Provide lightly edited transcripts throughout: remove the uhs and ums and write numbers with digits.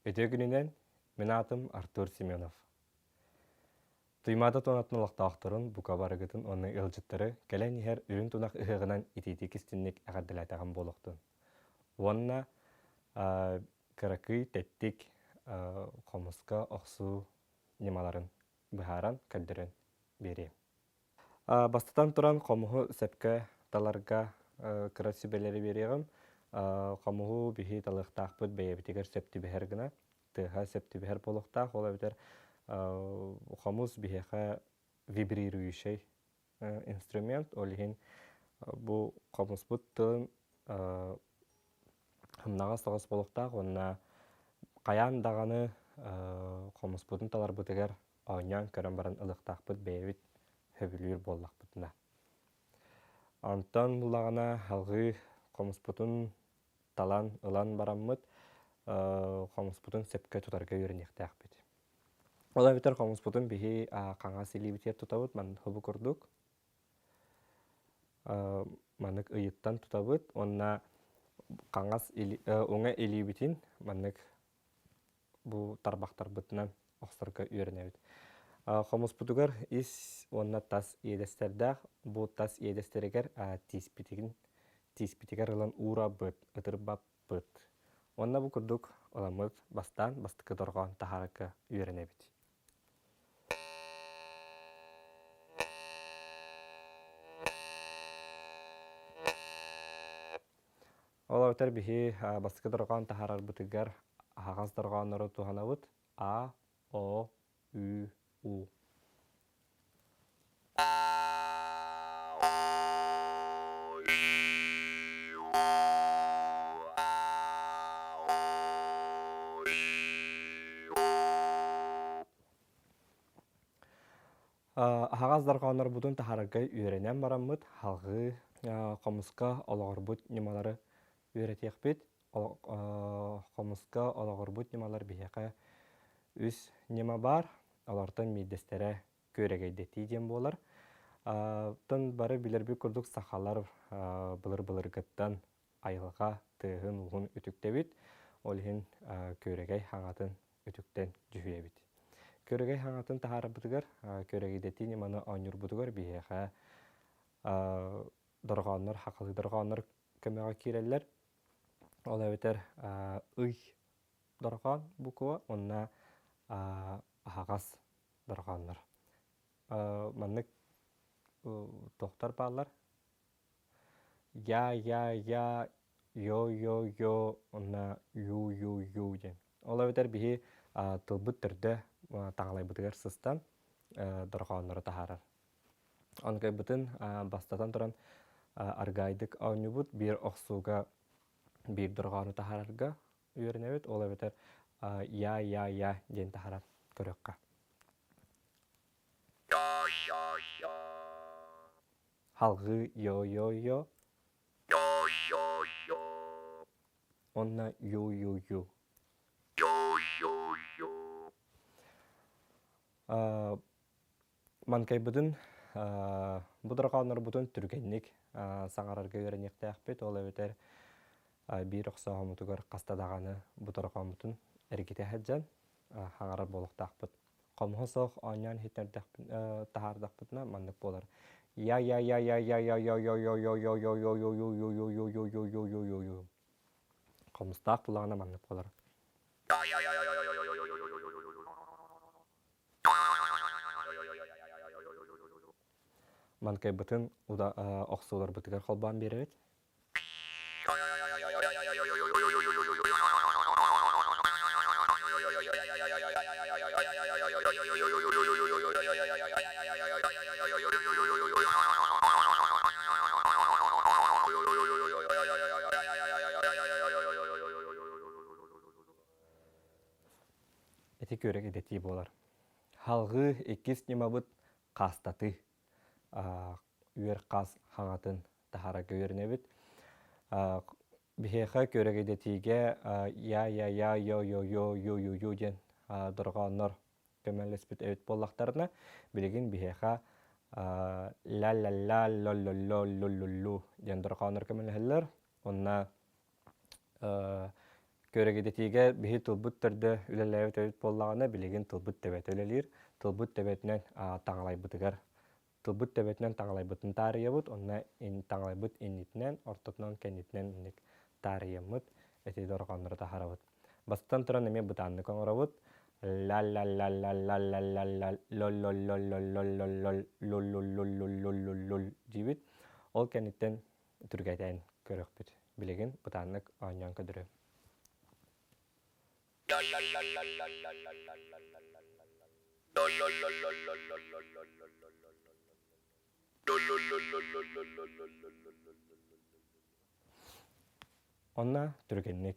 Өтө күнінен мен атым Артур Семенов. Туймада тонатын олақтақтырын бұқа барығытын оның ылжыттары кәлән ехер үрін тунақ ұғығынан итеті кістіннік әғадділайтаған болуқтын. Онына кыракый тәттік қомысқа оқсу немаларын бұхаран кәлдірін берем. Бастатан тұран қомығы сәпкі таларға кыра сүбелері береғім. Қомығы бігі талықтақ бұд бәйебітігер сөпті бәхер гына. Тыға сөпті бәхер болуқтақ. Ола бітер қомыз бігі вибрирующий инструмент. Олығын бұл қомыз бұд тұлын хымнаға соғыз болуқтақ. Онына қаян дағаны қомыз бұдын талар бұдығар ойнян көрін барын ылықтақ бұд бәйебіт хөбілер боллақ бұдына. Антан бұлағына алғы қомыспутун талан ылан бараммыт қомыспутун сепке тутарга үйренекті ақпет. Ола бітер қомыспутун бігі қаңас илі бітер тұтабыт, ман хыбы көрдік. Манық ұйыттан тұтабыт, онына қаңас оңа илі бітін, манық бұл тарбақтар бұтынан оқсырға үйренебіт. Қомыспутугар ис онына тас едестердақ, бұл тас едестерегер тиспитигер ылан ура бұт, ұтыр бап бұт. Онына бұл күрдік оламыд бастықы дорған тахарықы үйренебіт. Ола өтер бігі бастықы дорған тахарар бұтығар ағаз дорғаныры туғанабыт А, О, Ü, U. Ағаздар қауынар бұдын тахарығы үйренен барамыд, халғы қомысқа олағыр бұд немалары үйретек бет. Қомысқа олағыр бұд немалар бейеқа үс нема бар, олардың мейдестері көрегейдеті дем болар. Тын бары білербі күрдік сақалар бұлыр-бұлыр ғыттан айылға тұғын ұғын үтіктебет, олығын көрегей хаңатын үтіктен жүхе бет. Көрегей хаңатын тахары бұдығыр, көрегейдеті неманы ойныр бұдығыр бейеқа дұрғанлар, хақылы дұрғанлар көмеға керелер. Ол әветер ұй дұрған бұқуа, онына ағас дұрғанлар. Маннық тоқтар бағалар. Я, йо, онына ю ден. Ол әветер бігі тұлбыт түрді тағалай бұдығар сыстан дұрғанлары тахарар. Онқай бұтын бастатан тұран аргайдық ауны бұд бір оқсуға bir durğanı tahararga öğrenebet. Ola beter ya den taharar körökka. Halgı yo. Onna yo. Mankay budun bu durğanlar budun türgenlik sağararga öğrenekte akbet. Ola beter bir оқсағымытығыр қастадағаны бұтырға мұтын әргеті әджан хаңарар болықтақ бұд. Қомғы соқ ойнан хетнер тахардақ бұдына маңдық болар. Я. Қомыстақ бұлағына маңдық болар. Манкай бұтын оқсулар бұтығар қолбан берет. Эти көрек едеті болар. Халғы еккес немабыт қастаты. Үйер қас хаңатын тахара көрінебіт. Бихеха көрек едетіге я, йо ден дұрғанлар көмәлеспіт өт боллақтарына білеген бихеха ла лоллоллу ден дұрғанлар көмәлелер. Онна Көрегедетиге биһи тылбыт төрдө үлэлээбит өбүт боллаҕына билигин тылбыт төбөт өлелиир. Тылбыт төбөтүнэн таҥалайбытыгар тылбыт төбөтүнэн таҥалайбытын таарыйабыт, онна таҥалайбыт иннитинэн, ортотунан кэннитинэн инник таарыйаммыт, эти дорҕоннору тахарабыт. Бастан туран эме бытааннык оҥоробут. Лал-лал-лал-лал-лал-лал-лал-лол-лол-лол-лол-лол-лол-лол-лол дибит. Ол кэнниттен түргәйтен көрөхпүт. Билигин бытааннык оонньоон көдөрөм. Онна түргенник.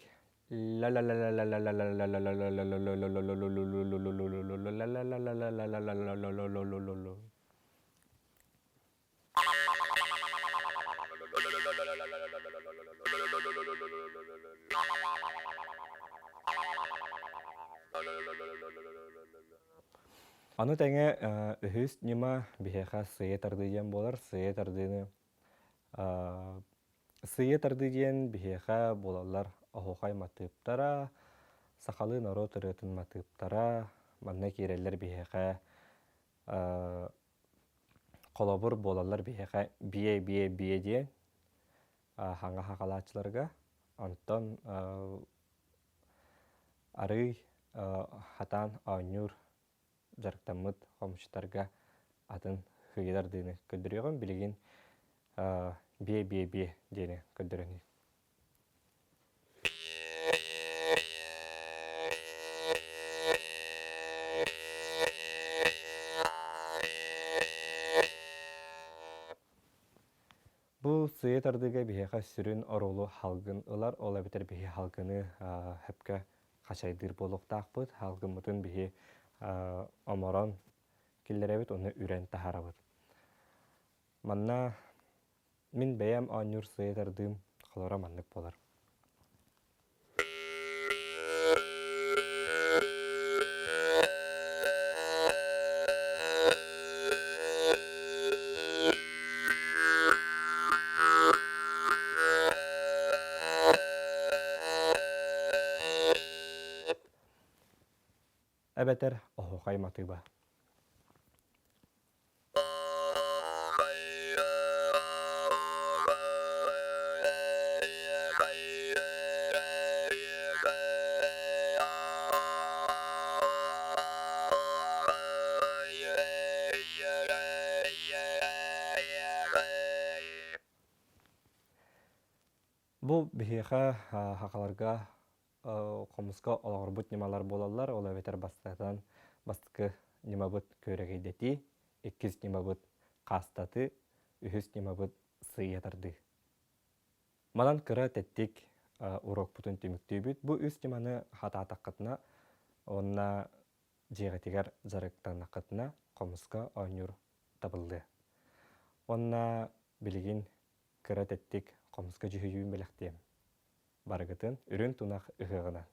Аны тәңе үһүс нима биһэхэ сыйы тардыйан болар, сыйы тардыйны сыйы тардыйан биһэхэ болалар оһохай матыыптара, сахалы наро тырытын матыыптара, манна киирэллэр биһэхэ колобур болалар биһэхэ бие диэн хаңа хакалаачыларга, онтон арый хатан аанньуур жарыктаммыт хомуштарга атын хыйылар дыыны көддөрүөгөн билигин бие диэни көддөрөни. Бу сыйы тардыга биһэхэ сүрүн оролу халгын ылар, ол эбитер биһи халгыны хөпкө хачайдыыр буолуохтаахпыт, халгыммытын биһи оморон киллерэбит, уну үрэн тахарабыт. Манна мин бэйэм оонньуур сыйы тардыым холора маннык болар. Эбэтэр оһохай матыыба. Бу биһиэхэ хакаларга хомуска олоҕорбут нималар буолаллар, ол эбэтэр бастатан бастыкы нимабыт көөрэгейдэти, иккис нимабыт хаастаты, үһүс нимабыт сыйы тарды. Манан кыра тэттик урокпутун түмүктүүбүт. Бу үс ниманы хатаатаккытына, онна дьиэҕэтигэр зарыктанаккытына хомуска оонньуур табылды. Онна билигин кыра тэттик хомуска дьүһүйүүн бэлэхтиэм. Барыгытын үрүн тунах ыһыаҕынан.